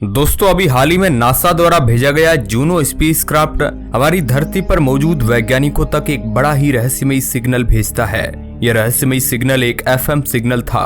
दोस्तों, अभी हाल ही में नासा द्वारा भेजा गया जूनो स्पेसक्राफ्ट हमारी धरती पर मौजूद वैज्ञानिकों तक एक बड़ा ही रहस्यमयी सिग्नल भेजता है। यह रहस्यमयी सिग्नल एक एफएम सिग्नल था।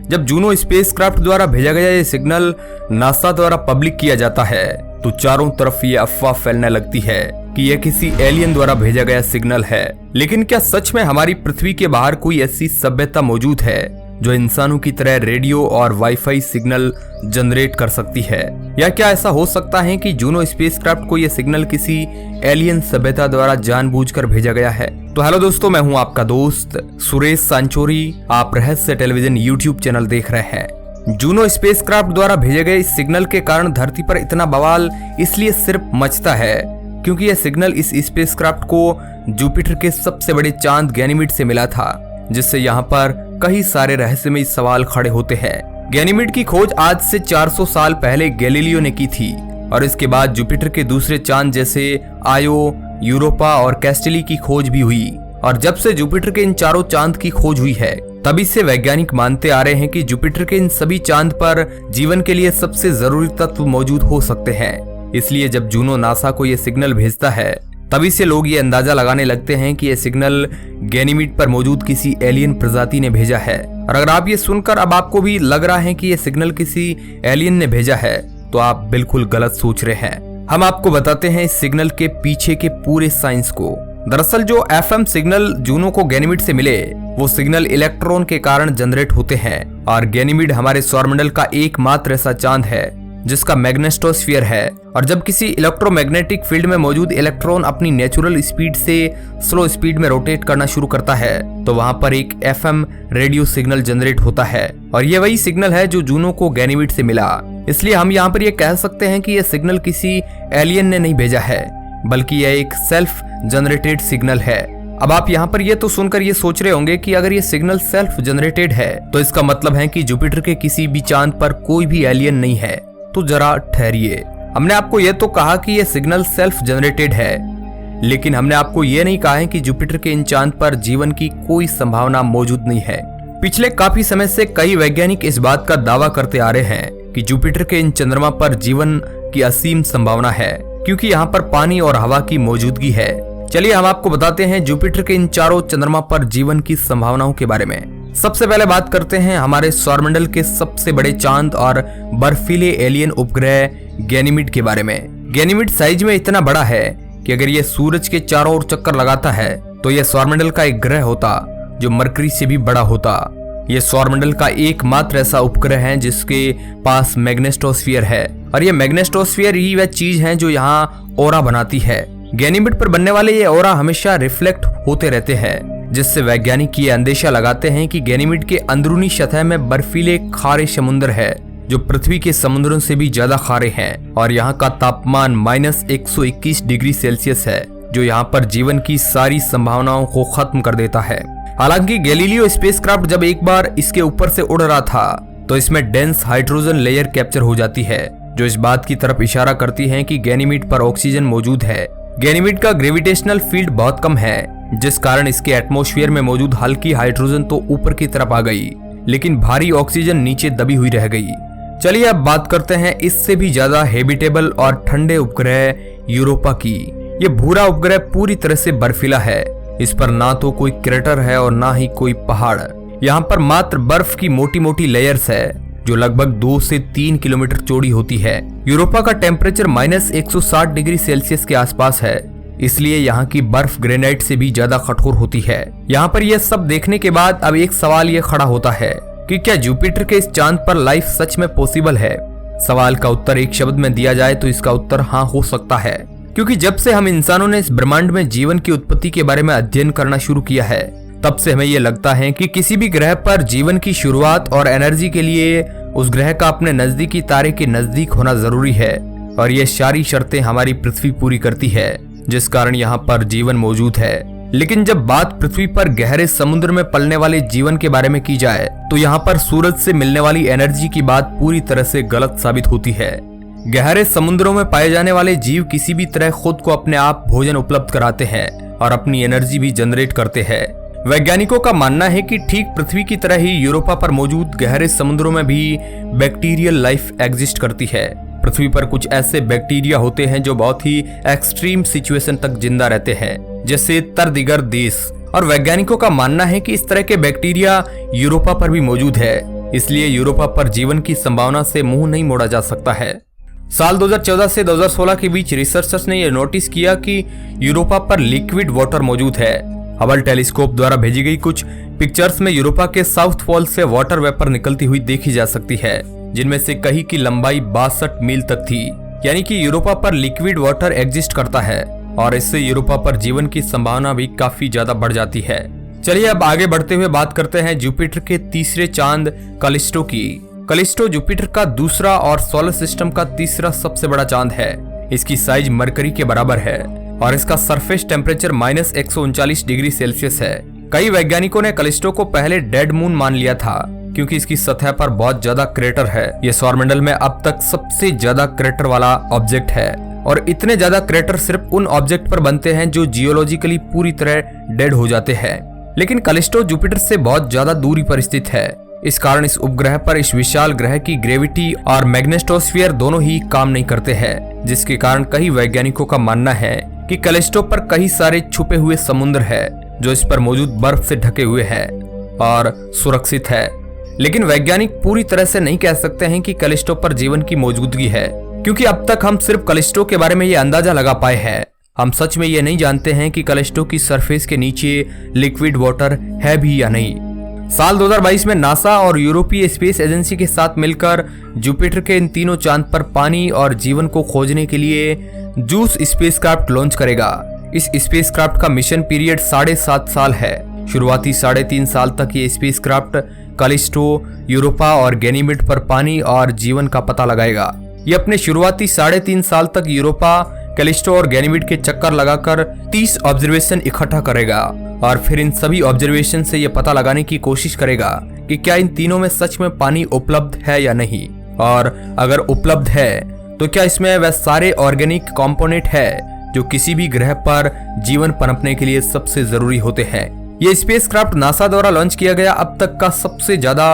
जब जूनो स्पेसक्राफ्ट द्वारा भेजा गया यह सिग्नल नासा द्वारा पब्लिक किया जाता है तो चारों तरफ ये अफवाह फैलने लगती है कि यह किसी एलियन द्वारा भेजा गया सिग्नल है। लेकिन क्या सच में हमारी पृथ्वी के बाहर कोई ऐसी सभ्यता मौजूद है जो इंसानों की तरह रेडियो और वाईफाई सिग्नल जनरेट कर सकती है? या क्या ऐसा हो सकता है कि जूनो स्पेसक्राफ्ट को यह सिग्नल किसी एलियन सभ्यता द्वारा जानबूझकर भेजा गया है? तो हेलो दोस्तों, मैं हूं आपका दोस्त सुरेश सांचोरी। आप रहस्य टेलीविजन यूट्यूब चैनल देख रहे हैं। जूनो स्पेसक्राफ्ट द्वारा भेजे गए इस सिग्नल के कारण धरती पर इतना बवाल इसलिए सिर्फ मचता है क्योंकि यह सिग्नल इस स्पेसक्राफ्ट को जुपिटर के सबसे बड़े चांद गैनीमेड से मिला था, जिससे यहाँ पर कई सारे रहस्यमय सवाल खड़े होते हैं। गैनीमेड की खोज आज से 400 साल पहले गैलीलियो ने की थी और इसके बाद जुपिटर के दूसरे चांद जैसे आयो, यूरोपा और कैस्टिली की खोज भी हुई। और जब से जुपिटर के इन चारों चांद की खोज हुई है तभी से वैज्ञानिक मानते आ रहे हैं कि जुपिटर के इन सभी चांद पर जीवन के लिए सबसे जरूरी तत्व मौजूद हो सकते हैं। इसलिए जब जूनो नासा को यह सिग्नल भेजता है तभी से लोग ये अंदाजा लगाने लगते हैं कि यह सिग्नल गैनीमेड पर मौजूद किसी एलियन प्रजाति ने भेजा है। और अगर आप ये सुनकर अब आपको भी लग रहा है कि यह सिग्नल किसी एलियन ने भेजा है तो आप बिल्कुल गलत सोच रहे हैं। हम आपको बताते हैं इस सिग्नल के पीछे के पूरे साइंस को। दरअसल जो एफएम सिग्नल जूनो को गैनीमेड से मिले वो सिग्नल इलेक्ट्रॉन के कारण जनरेट होते हैं और गैनीमेड हमारे सौरमंडल का एकमात्र ऐसा चांद है जिसका मैग्नेटोस्फीयर है। और जब किसी इलेक्ट्रोमैग्नेटिक फील्ड में मौजूद इलेक्ट्रॉन अपनी नेचुरल स्पीड से स्लो स्पीड में रोटेट करना शुरू करता है तो वहां पर एक एफएम रेडियो सिग्नल जनरेट होता है और ये वही सिग्नल है जो जूनो को गैनीमेड से मिला। इसलिए हम यहाँ पर ये कह सकते हैं कि यह सिग्नल किसी एलियन ने नहीं भेजा है बल्कि यह एक सेल्फ जनरेटेड सिग्नल है। अब आप यहाँ पर ये तो सुनकर ये सोच रहे होंगे कि अगर ये सिग्नल सेल्फ जनरेटेड है तो इसका मतलब है कि जुपिटर के किसी भी चांद पर कोई भी एलियन नहीं है। तो जरा ठहरिए, हमने आपको यह तो कहा कि यह सिग्नल सेल्फ जनरेटेड है, लेकिन हमने आपको यह नहीं कहा है कि जुपिटर के इन चांद पर जीवन की कोई संभावना मौजूद नहीं है। पिछले काफी समय से कई वैज्ञानिक इस बात का दावा करते आ रहे हैं कि जुपिटर के इन चंद्रमा पर जीवन की असीम संभावना है क्योंकि यहाँ पर पानी और हवा की मौजूदगी है। चलिए हम आपको बताते हैं जुपिटर के इन चारों चंद्रमा पर जीवन की संभावनाओं के बारे में। सबसे पहले बात करते हैं हमारे सौरमंडल के सबसे बड़े चांद और बर्फीले एलियन उपग्रह गैनीमेड के बारे में। गैनीमेड साइज में इतना बड़ा है कि अगर यह सूरज के चारों ओर चक्कर लगाता है तो यह सौरमंडल का एक ग्रह होता जो मरकरी से भी बड़ा होता। यह सौरमंडल का एकमात्र ऐसा उपग्रह है जिसके पास मैग्नेटोस्फीयर है और यह मैग्नेटोस्फीयर ही वह चीज है जो यहाँ ओरा बनाती है। गैनीमेड पर बनने वाले ये ओरा हमेशा रिफ्लेक्ट होते रहते हैं जिससे वैज्ञानिक ये अंदेशा लगाते हैं कि गैनीमेड के अंदरूनी सतह में बर्फीले खारे समुद्र है जो पृथ्वी के समुद्रों से भी ज्यादा खारे हैं और यहाँ का तापमान -121 डिग्री सेल्सियस है जो यहाँ पर जीवन की सारी संभावनाओं को खत्म कर देता है। हालांकि गैलीलियो स्पेसक्राफ्ट जब एक बार इसके ऊपर से उड़ रहा था तो इसमें डेंस हाइड्रोजन लेयर कैप्चर हो जाती है जो इस बात की तरफ इशारा करती है कि गैनीमेड पर ऑक्सीजन मौजूद है। गैनीमेड का ग्रेविटेशनल फील्ड बहुत कम है जिस कारण इसके एटमॉस्फेयर में मौजूद हल्की हाइड्रोजन तो ऊपर की तरफ आ गई लेकिन भारी ऑक्सीजन नीचे दबी हुई रह गई। चलिए अब बात करते हैं इससे भी ज्यादा हैबिटेबल और ठंडे उपग्रह यूरोपा की। ये भूरा उपग्रह पूरी तरह से बर्फीला है। इस पर ना तो कोई क्रेटर है और ना ही कोई पहाड़। यहाँ पर मात्र बर्फ की मोटी मोटी लेयर्स है जो लगभग 2 से 3 किलोमीटर चौड़ी होती है। यूरोपा का टेम्परेचर -160 डिग्री सेल्सियस के आसपास है, इसलिए यहाँ की बर्फ ग्रेनाइट से भी ज्यादा कठोर होती है। यहाँ पर यह सब देखने के बाद अब एक सवाल ये खड़ा होता है कि क्या जुपिटर के इस चांद पर लाइफ सच में पॉसिबल है? सवाल का उत्तर एक शब्द में दिया जाए तो इसका उत्तर हाँ हो सकता है, क्योंकि जब से हम इंसानों ने इस ब्रह्मांड में जीवन की उत्पत्ति के बारे में अध्ययन करना शुरू किया है तब से हमें यह लगता है कि किसी भी ग्रह पर जीवन की शुरुआत और एनर्जी के लिए उस ग्रह का अपने नजदीकी तारे के नजदीक होना जरूरी है और ये सारी शर्तें हमारी पृथ्वी पूरी करती है जिस कारण यहाँ पर जीवन मौजूद है। लेकिन जब बात पृथ्वी पर गहरे समुद्र में पलने वाले जीवन के बारे में की जाए तो यहाँ पर सूरज से मिलने वाली एनर्जी की बात पूरी तरह से गलत साबित होती है। गहरे समुद्रों में पाए जाने वाले जीव किसी भी तरह खुद को अपने आप भोजन उपलब्ध कराते हैं और अपनी एनर्जी भी जनरेट करते हैं। वैज्ञानिकों का मानना है कि ठीक पृथ्वी की तरह ही यूरोपा पर मौजूद गहरे समुद्रों में भी बैक्टीरियल लाइफ एग्जिस्ट करती है। पृथ्वी पर कुछ ऐसे बैक्टीरिया होते हैं जो बहुत ही एक्सट्रीम सिचुएशन तक जिंदा रहते हैं, जैसे तरदिगर देश। और वैज्ञानिकों का मानना है कि इस तरह के बैक्टीरिया यूरोपा पर भी मौजूद है, इसलिए यूरोपा पर जीवन की संभावना से मुंह नहीं मोड़ा जा सकता है। साल 2014 से 2016 के बीच रिसर्चर्स ने यह नोटिस किया कि यूरोपा पर लिक्विड वाटर मौजूद है। हबल टेलीस्कोप द्वारा भेजी गई कुछ पिक्चर्स में यूरोपा के साउथ पोल से वाटर वेपर निकलती हुई देखी जा सकती है, जिनमें से कई की लंबाई 62 मील तक थी। यानी कि यूरोपा पर लिक्विड वाटर एग्जिस्ट करता है और इससे यूरोपा पर जीवन की संभावना भी काफी ज्यादा बढ़ जाती है। चलिए अब आगे बढ़ते हुए बात करते हैं जुपिटर के तीसरे चांद कैलिस्टो की। कैलिस्टो जुपिटर का दूसरा और सोलर सिस्टम का तीसरा सबसे बड़ा चांद है। इसकी साइज मरकरी के बराबर है और इसका सरफेस टेम्परेचर -139 डिग्री सेल्सियस है। कई वैज्ञानिकों ने कैलिस्टो को पहले डेड मून मान लिया था, क्योंकि इसकी सतह पर बहुत ज्यादा क्रेटर है। यह सौरमंडल में अब तक सबसे ज्यादा क्रेटर वाला ऑब्जेक्ट है और इतने ज्यादा क्रेटर सिर्फ उन ऑब्जेक्ट पर बनते हैं जो जियोलॉजिकली पूरी तरह डेड हो जाते हैं। लेकिन कैलिस्टो जुपिटर से बहुत ज्यादा दूरी पर स्थित है। इस कारण इस उपग्रह पर इस विशाल ग्रह की ग्रेविटी और मैग्नेटोस्फीयर दोनों ही काम नहीं करते हैं, जिसके कारण कई वैज्ञानिकों का मानना है कि कैलिस्टो पर कई सारे छुपे हुए समुद्र है जो इस पर मौजूद बर्फ से ढके हुए हैं और सुरक्षित है। लेकिन वैज्ञानिक पूरी तरह से नहीं कह सकते हैं कि कैलिस्टो पर जीवन की मौजूदगी है, क्योंकि अब तक हम सिर्फ कैलिस्टो के बारे में ये अंदाजा लगा पाए हैं। हम सच में ये नहीं जानते हैं कि कैलिस्टो की सरफेस के नीचे लिक्विड वाटर है भी या नहीं। साल 2022 में नासा और यूरोपीय स्पेस एजेंसी के साथ मिलकर जुपिटर के इन तीनों चांद पर पानी और जीवन को खोजने के लिए जूस स्पेसक्राफ्ट लॉन्च करेगा। इस स्पेसक्राफ्ट का मिशन पीरियड 7.5 साल है। शुरुआती 3.5 साल तक ये स्पेसक्राफ्ट कैलिस्टो, यूरोपा और गैनीमेड पर पानी और जीवन का पता लगाएगा। ये अपने शुरुआती 3.5 साल तक यूरोपा, कैलिस्टो और गैनीमेड के चक्कर लगाकर 30 ऑब्जर्वेशन इकट्ठा करेगा और फिर इन सभी ऑब्जर्वेशन से यह पता लगाने की कोशिश करेगा कि क्या इन तीनों में सच में पानी उपलब्ध है या नहीं, और अगर उपलब्ध है तो क्या इसमें वह सारे ऑर्गेनिक कंपोनेंट है जो किसी भी ग्रह पर जीवन पनपने के लिए सबसे जरूरी होते हैं। ये स्पेसक्राफ्ट नासा द्वारा लॉन्च किया गया अब तक का सबसे ज्यादा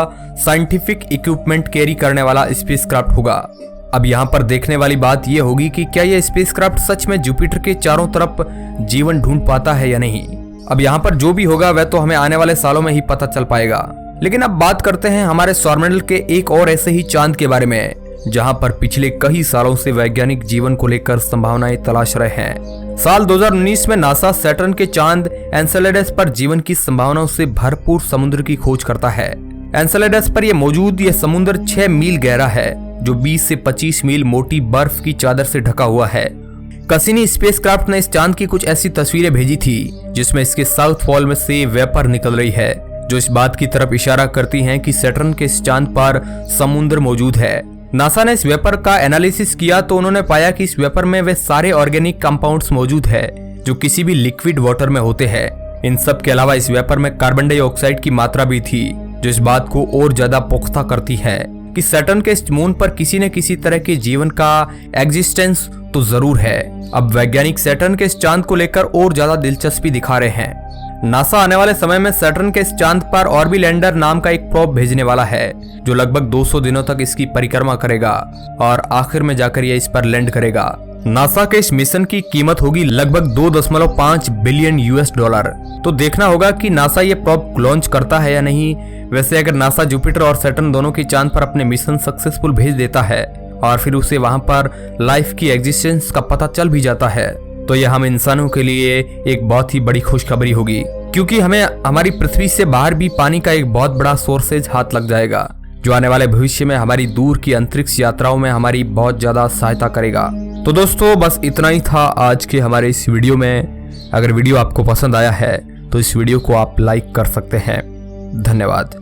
साइंटिफिक इक्विपमेंट कैरी करने वाला स्पेसक्राफ्ट होगा। अब यहाँ पर देखने वाली बात यह होगी कि क्या यह स्पेसक्राफ्ट सच में जुपिटर के चारों तरफ जीवन ढूंढ पाता है या नहीं। अब यहाँ पर जो भी होगा वह तो हमें आने वाले सालों में ही पता चल पाएगा। लेकिन अब बात करते हैं हमारे सौरमंडल के एक और ऐसे ही चांद के बारे में, जहाँ पर पिछले कई सालों से वैज्ञानिक जीवन को लेकर संभावनाएं तलाश रहे हैं। साल 2019 में नासा सैटर्न के चांद एनसेलेडस पर जीवन की संभावनाओं से भरपूर समुद्र की खोज करता है। एनसेलेडस पर यह समुद्र 6 मील गहरा है, जो 20 से 25 मील मोटी बर्फ की चादर से ढका हुआ है। कसिनी स्पेसक्राफ्ट ने इस चांद की कुछ ऐसी तस्वीरें भेजी थी जिसमें इसके साउथ पोल में से वेपर निकल रही है, जो इस बात की तरफ इशारा करती हैं कि सैटर्न के इस चांद पर समुद्र मौजूद है। नासा ने इस वेपर का एनालिसिस किया तो उन्होंने पाया कि इस वेपर में वे सारे ऑर्गेनिक कंपाउंड्स मौजूद है जो किसी भी लिक्विड वाटर में होते हैं। इन सब के अलावा इस वेपर में कार्बन डाइऑक्साइड की मात्रा भी थी, जो इस बात को और ज्यादा पुख्ता करती है कि सैटर्न के इस मून पर किसी न किसी तरह के जीवन का एग्जिस्टेंस तो जरूर है। अब वैज्ञानिक सैटर्न के इस चांद को लेकर और ज्यादा दिलचस्पी दिखा रहे हैं। नासा आने वाले समय में सैटर्न के इस चांद पर ऑर्बिलैंडर नाम का एक प्रोब भेजने वाला है, जो लगभग 200 दिनों तक इसकी परिक्रमा करेगा और आखिर में जाकर यह इस पर लैंड करेगा। नासा के इस मिशन की कीमत होगी लगभग $2.5 बिलियन। तो देखना होगा कि नासा ये प्रोब लॉन्च करता है या नहीं। वैसे अगर नासा जुपिटर और सैटर्न दोनों की चांद पर अपने मिशन सक्सेसफुल भेज देता है और फिर उसे वहां पर लाइफ की एग्जिस्टेंस का पता चल भी जाता है, तो यह हम इंसानों के लिए एक बहुत ही बड़ी खुशखबरी होगी, क्योंकि हमें हमारी पृथ्वी से बाहर भी पानी का एक बहुत बड़ा सोर्सेज हाथ लग जाएगा, जो आने वाले भविष्य में हमारी दूर की अंतरिक्ष यात्राओं में हमारी बहुत ज्यादा सहायता करेगा। तो दोस्तों बस इतना ही था आज के हमारे इस वीडियो में। अगर वीडियो आपको पसंद आया है तो इस वीडियो को आप लाइक कर सकते हैं। धन्यवाद।